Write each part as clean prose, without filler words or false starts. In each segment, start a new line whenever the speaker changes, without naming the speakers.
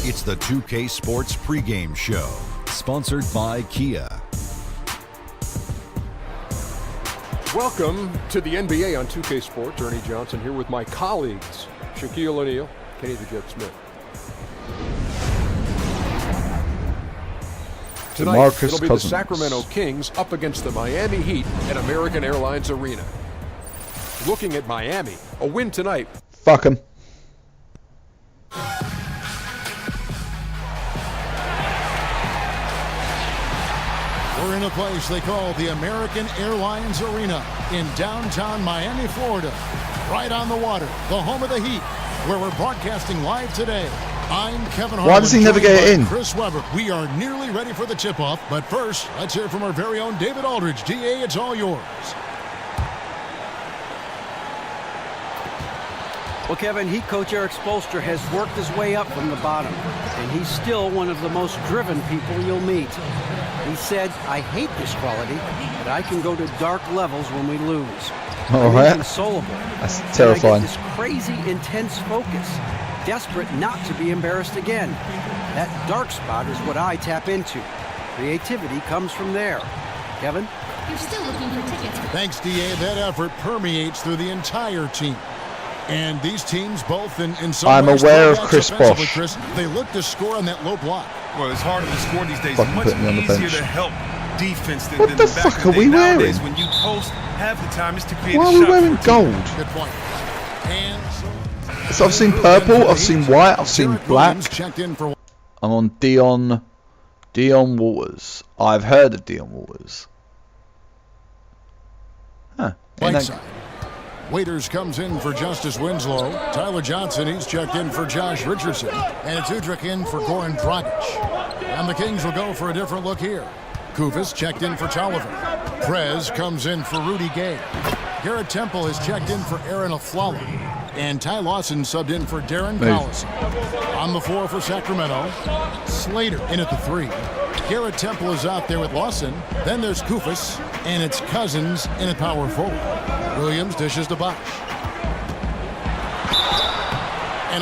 It's the 2K Sports pregame show, sponsored by Kia.
Welcome to the NBA on 2K Sports. Ernie Johnson here with my colleagues, Shaquille O'Neal, Kenny the Jet Smith. Tonight, it'll be the Sacramento Kings up against the Miami Heat at American Airlines Arena. Looking at Miami, a win tonight.
Fuck them.
We're in a place they call the American Airlines Arena in downtown Miami, Florida. Right on the water, the home of the Heat, where we're broadcasting live today. I'm Kevin Harlan.
Why does he never get it in?
Chris Webber. We are nearly ready for the tip-off, but first, let's hear from our very own David Aldridge. DA, it's all yours.
Well, Kevin, Heat coach Eric Spoelstra has worked his way up from the bottom, and he's still one of the most driven people you'll meet. He said, I hate this quality, but I can go to dark levels when we lose. I'm inconsolable.
That's terrifying.
I get this crazy, intense focus, desperate not to be embarrassed again. That dark spot is what I tap into. Creativity comes from there. Kevin?
You're still looking for tickets.
Thanks, DA. That effort permeates through the entire team. And these teams both in some
I'm
ways
aware of Chris Bosh.
Chris, they look to score on that low block.
Well, it's harder to score these days.
Fucking
Much
put me on the
easier
bench.
to help defense than
What
than
the
back
fuck
in
are we
day. Nowadays,
wearing?
when you post, half the time is to create
Why
a
are we
shot
wearing
for a team.
gold?
Good point. And
So I've seen purple, I've seen white, I've seen black.
Checked in for
I'm on Dion Waters. I've heard of Dion Waters. Huh.
right side. Waiters comes in for Justice Winslow. Tyler Johnson, he's checked in for Josh Richardson. And it's Udrich in for Goran Dragic. And the Kings will go for a different look here. Kufis checked in for Tolliver. Prez comes in for Rudy Gay. Garrett Temple is checked in for Aaron Aflalo. And Ty Lawson subbed in for Darren Collison. On the floor for Sacramento, Slater in at the 3. Garrett Temple is out there with Lawson. Then there's Kufis, and it's Cousins in at power forward. Williams dishes to Bosh.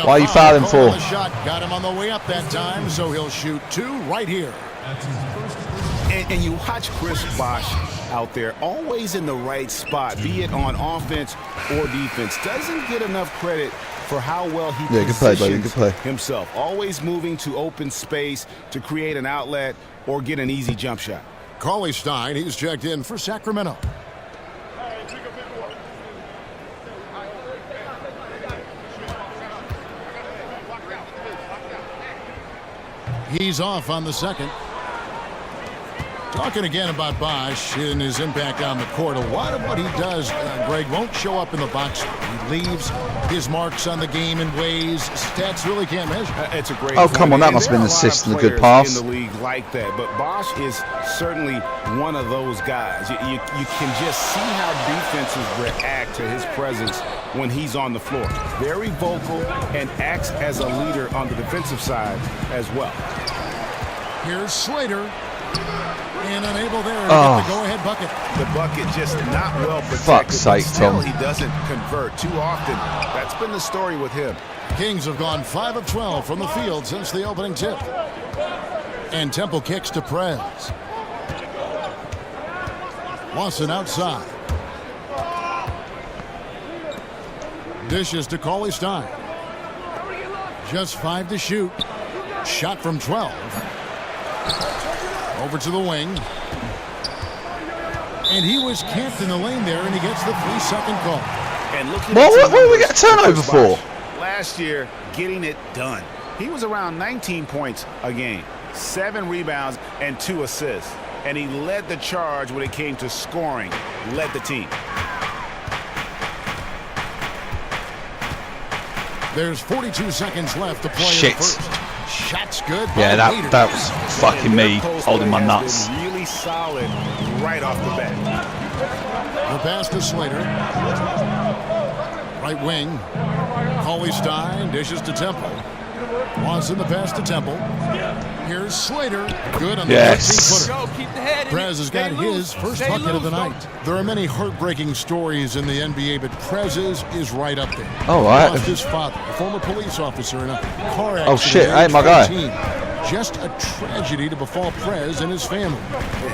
Why are you fouling for?
The shot got him on the way up that time, so he'll shoot 2 right here.
And you watch Chris Bosh out there, always in the right spot, be it on offense or defense. Doesn't get enough credit for how well he positions himself. Always moving to open space to create an outlet or get an easy jump shot.
Cauley Stein, he's checked in for Sacramento. He's off on the second. Talking again about Bosh and his impact on the court. A lot of what he does, Greg, won't show up in the box. He leaves his marks on the game in ways stats really can't measure.
It's a great
Oh, come on, that must have been an assist and a good pass.
In the league like that, but Bosh is certainly one of those guys. You can just see how defenses react to his presence when he's on the floor. Very vocal and acts as a leader on the defensive side as well.
Here's Slater. And unable there to get the go-ahead bucket.
The bucket just not well protected.
Fuck's sake,
Still,
Tom.
he doesn't convert too often. That's been the story with him.
Kings have gone 5 of 12 from the field since the opening tip. And Temple kicks to Prez. Lawson outside. Dishes to Cauley Stein. Just 5 to shoot. Shot from 12. Over to the wing. And he was camped in the lane there, and he gets the 3-second call.
And
What do we get a turnover for?
Last year, getting it done. He was around 19 points a game, 7 rebounds, and 2 assists. And he led the charge when it came to scoring, led the team.
There's 42 seconds left to play
Shit.
in the first. Shot's good.
Yeah, that was fucking me holding my nuts.
Really solid right off the bat.
The pass to Slater. Right wing. Cauley Stein dishes to Temple. Lawson the pass to Temple. Here's Slater. Good on the
Yes.
13-footer. Prez has got his first bucket of the night. There are many heartbreaking stories in the NBA, but Prez's is right up there.
All right.
Lost his father, a former police officer in a car accident.
Oh shit!
at
Hey, my guy.
14. Just a tragedy to befall Prez and his family.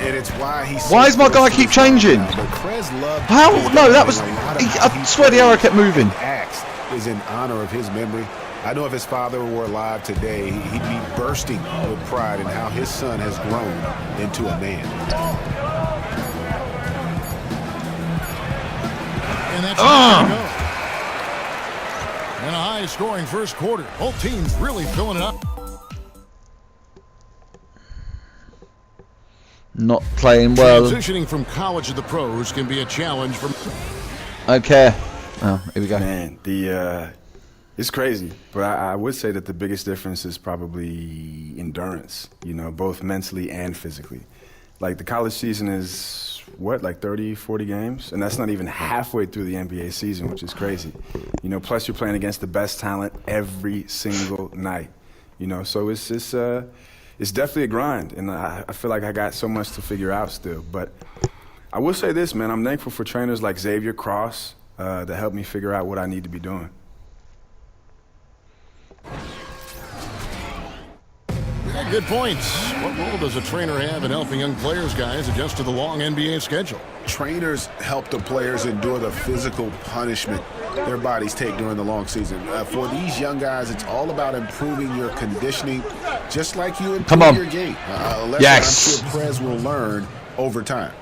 And it's why he's
Why does my guy keep changing?
But Prez loved
How? No, that was. I swear the arrow kept moving.
Acts is in honor of his memory. I know if his father were alive today, he'd be bursting with pride in how his son has grown into a man.
And that's how go. And a high-scoring first quarter. Both teams really filling it up.
Not playing well.
Transitioning from college to the pros can be a challenge for.
Okay. Oh, here we go.
Man, it's crazy, but I would say that the biggest difference is probably endurance, you know, both mentally and physically. Like the college season is, what, like 30, 40 games? And that's not even halfway through the NBA season, which is crazy. You know, plus you're playing against the best talent every single night, you know, so it's definitely a grind, and I feel like I got so much to figure out still. But I will say this, man, I'm thankful for trainers like Xavier Cross that helped me figure out what I need to be doing.
Yeah, good points. What role does a trainer have in helping young players, guys, adjust to the long NBA schedule?
Trainers help the players endure the physical punishment their bodies take during the long season. For these young guys, it's all about improving your conditioning, just like you improve your game.
Yes.
I'm sure Prez will learn over time.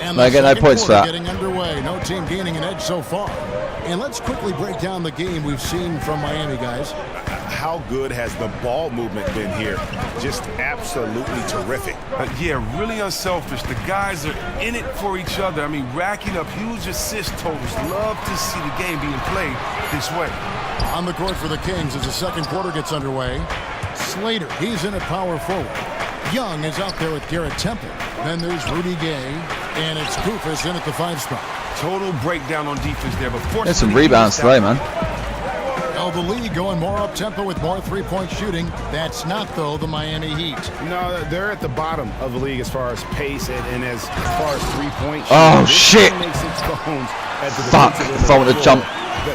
And
I get no points for that.
Getting underway. No team gaining an edge so far. And let's quickly break down the game we've seen from Miami, guys.
How good has the ball movement been here? Just absolutely terrific.
Yeah, really unselfish. The guys are in it for each other. I mean, racking up huge assist totals. Love to see the game being played this way.
On the court for the Kings as the second quarter gets underway. Slater, he's in at power forward. Young is out there with Garrett Temple. Then there's Rudy Gay, and it's Koufos in at the 5 spot.
Total breakdown on defense there, but
There's some rebounds today, man.
Well, the league going more up-tempo with more three-point shooting. That's not, though, the Miami Heat.
No, they're at the bottom of the league as far as pace and as far as three-point shooting.
Oh, shit.
Fuck,
if I want to jump.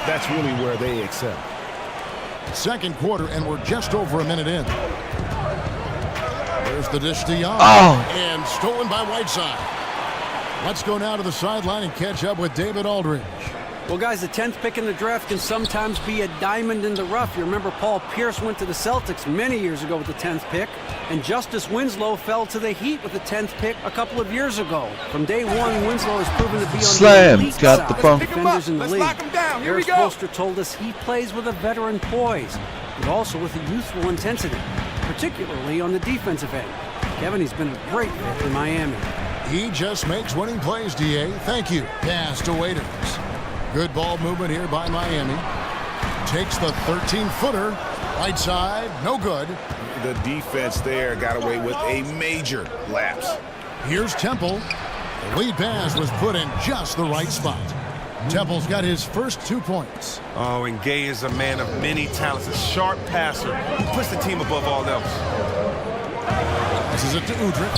That's really where they excel.
Second quarter, and we're just over a minute in. There's the dish to Young. And stolen by Whiteside. Let's go now to the sideline and catch up with David Aldridge.
Well, guys, the 10th pick in the draft can sometimes be a diamond in the rough. You remember Paul Pierce went to the Celtics many years ago with the 10th pick, and Justice Winslow fell to the Heat with the 10th pick a couple of years ago. From day one, Winslow has proven to be on the elite
got the
side
bump.
of defenders in the league. Eric Spoelstra told us he plays with a veteran poise, but also with a youthful intensity, particularly on the defensive end. Kevin, he's been a great fit in Miami.
He just makes winning plays, D.A. Thank you. Pass to Waiters. Good ball movement here by Miami. Takes the 13-footer. Right side, no good.
The defense there got away with a major lapse.
Here's Temple. The lead pass was put in just the right spot. Temple's got his first 2 points.
Oh, and Gay is a man of many talents, a sharp passer who puts the team above all else.
This is it to Udrih.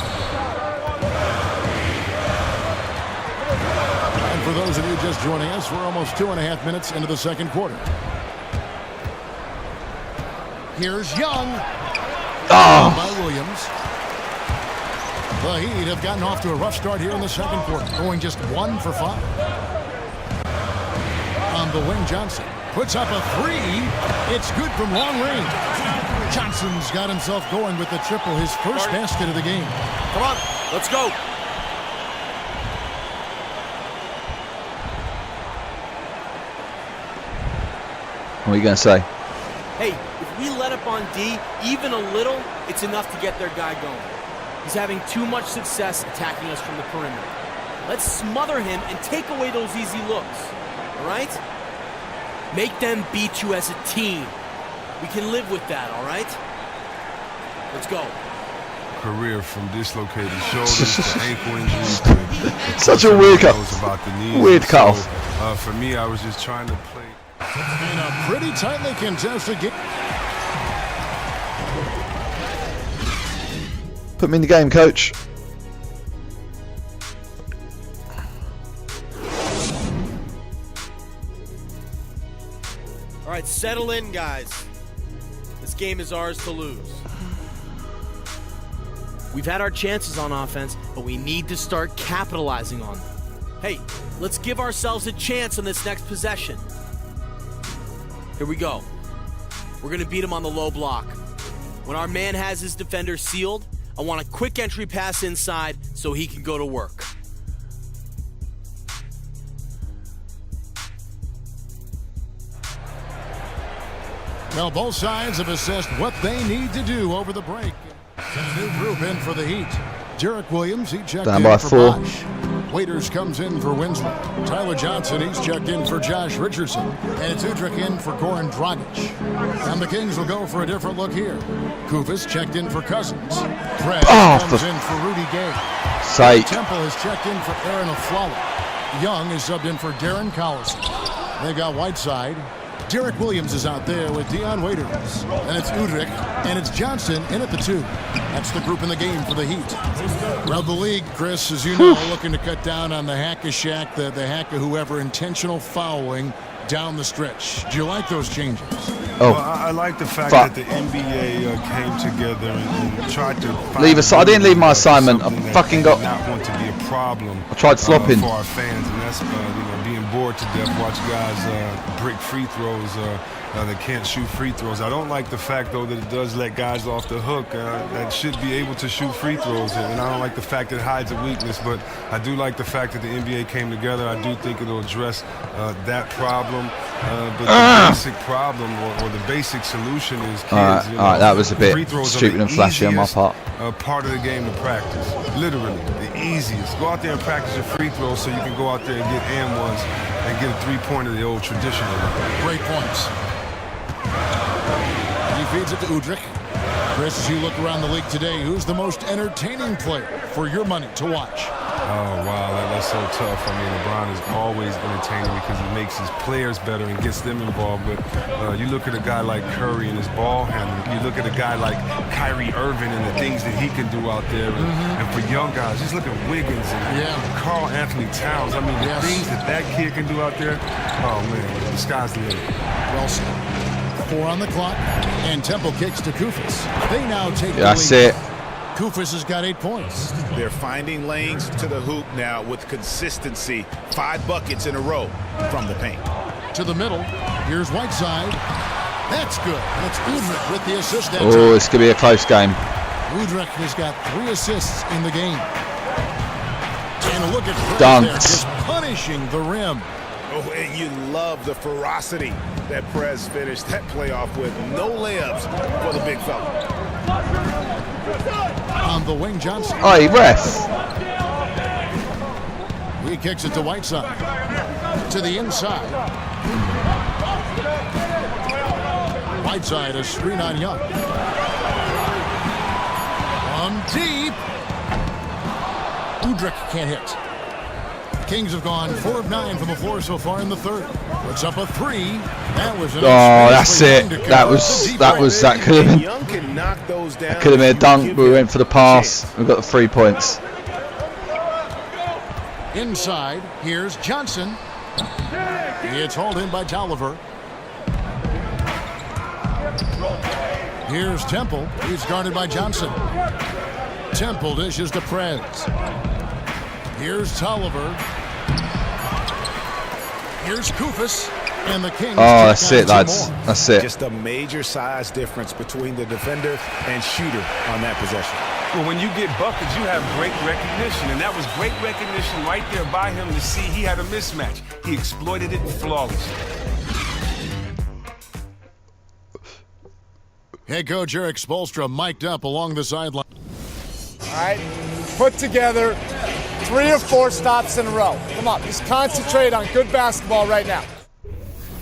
And for those of you just joining us, we're almost 2.5 minutes into the second quarter. Here's Young. By Williams. The Heat have gotten off to a rough start here in the second quarter, going just 1 for 5. On the wing, Johnson puts up a 3. It's good from long range. Johnson's got himself going with the triple, his first basket of the game.
Come on, let's go.
What are you going to say?
Hey, if we let up on D even a little, it's enough to get their guy going. He's having too much success attacking us from the perimeter. Let's smother him and take away those easy looks, all right? Make them beat you as a team. We can live with that, all right? Let's go.
Career from dislocated shoulders to ankle injuries to
such a weird cut.
About the knees.
Weird cut.
For me, I was just trying to play.
In a pretty tightly contested game.
Put me in the game, coach.
All right, settle in, guys. This game is ours to lose. We've had our chances on offense, but we need to start capitalizing on them. Hey, let's give ourselves a chance on this next possession. Here we go. We're going to beat him on the low block. When our man has his defender sealed, I want a quick entry pass inside so he can go to work.
Well, both sides have assessed what they need to do over the break. A new group in for the Heat. Derek Williams, he checked
Down
in
by
for
4.
Bosch. Waiters comes in for Winslow. Tyler Johnson, he's checked in for Josh Richardson. And it's Udrich in for Goran Dragic. And the Kings will go for a different look here. Kufis checked in for Cousins. Fred comes in for Rudy Gay. Temple has checked in for Aaron Aflalo. Young is subbed in for Darren Collison. They got Whiteside. Derek Williams is out there with Dion Waiters. And it's Udrich, and it's Johnson in at the 2. That's the group in the game for the Heat. Around the league, Chris, as you know, looking to cut down on the hack-a-shack, the hack of whoever intentional fouling down the stretch. Do you like those changes?
Well, I like the fact that the NBA came together and tried to
leave us. I didn't leave my assignment. I fucking got.
Not want to be a problem.
I tried slopping
for our fans, and that's being bored to death. Watch guys brick free throws. They can't shoot free throws. I don't like the fact, though, that it does let guys off the hook that should be able to shoot free throws. And I don't like the fact that it hides a weakness, but I do like the fact that the NBA came together. I do think it'll address that problem. But the basic problem or the basic solution is kids.
All right, that was a bit stupid and flashy on my part.
Part of the game to practice. Literally, the easiest. Go out there and practice your free throws so you can go out there and get and ones and get a three-pointer the old traditional way.
Great points. He feeds it to Udrich. Chris, as you look around the league today, who's the most entertaining player for your money to watch?
Oh, wow, that's so tough. I mean, LeBron is always entertaining because he makes his players better and gets them involved. But you look at a guy like Curry and his ball handling. You look at a guy like Kyrie Irving and the things that he can do out there. And for young guys, just look at Wiggins and Karl Anthony Towns. I mean, the things that kid can do out there, oh, man, the sky's the limit.
Well said. 4 on the clock, and Temple kicks to Kufis. They now take the lead.
That's it.
Kufis has got 8 points.
They're finding lanes to the hoop now with consistency. 5 buckets in a row from the paint.
To the middle. Here's Whiteside. That's good. And it's Udrich with the assist.
Oh, it's going to be a close game.
Udrich has got 3 assists in the game. And look at
Dunks.
there, just punishing the rim.
Oh, and you love the ferocity that Perez finished that playoff with. No layups for the big fella.
On the wing, Johnson.
Hey, ref.
He kicks it to Whiteside. To the inside. Whiteside, a screen on Young. On deep. Udrich can't hit. Kings have gone 4 of 9 from the floor so far in the third. What's up a 3? That was an
that's it. That could have been. That could have been a dunk, but we went for the pass. We got the 3 points.
Inside, here's Johnson. It's hauled in by Tolliver. Here's Temple. He's guarded by Johnson. Temple dishes to Prez. Here's Tolliver. Here's Kufis. And the Kings.
Oh, that's it, lads. That's it.
Just a major size difference between the defender and shooter on that possession.
Well, when you get buckets, you have great recognition, and that was great recognition right there by him to see he had a mismatch. He exploited it flawlessly.
Head coach Eric Spoelstra mic'd up along the sideline.
All right, put together 3 or 4 stops in a row. Come on, just concentrate on good basketball right now.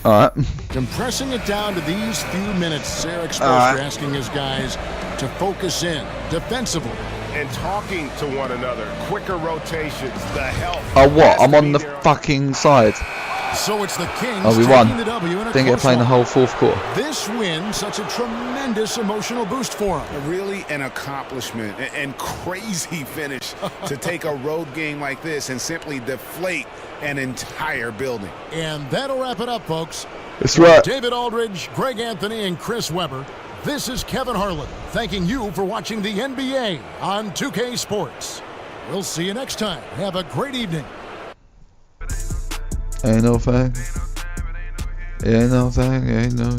All right.
Compressing it down to these few minutes, Eric Spoelstra asking his guys to focus in defensively.
And talking to one another, quicker rotations, the help.
Oh, what? I'm on the fucking side.
So it's the Kings
Oh, we won.
taking the W in a
Didn't get
close
playing the
one.
whole fourth quarter.
This win, such a tremendous emotional boost for him.
Really an accomplishment and crazy finish to take a road game like this and simply deflate an entire building.
And that'll wrap it up, folks.
That's right.
David Aldridge, Greg Anthony, and Chris Webber. This is Kevin Harlan thanking you for watching the NBA on 2K Sports. We'll see you next time. Have a great evening.
Ain't no thing. Ain't no thing. Ain't no.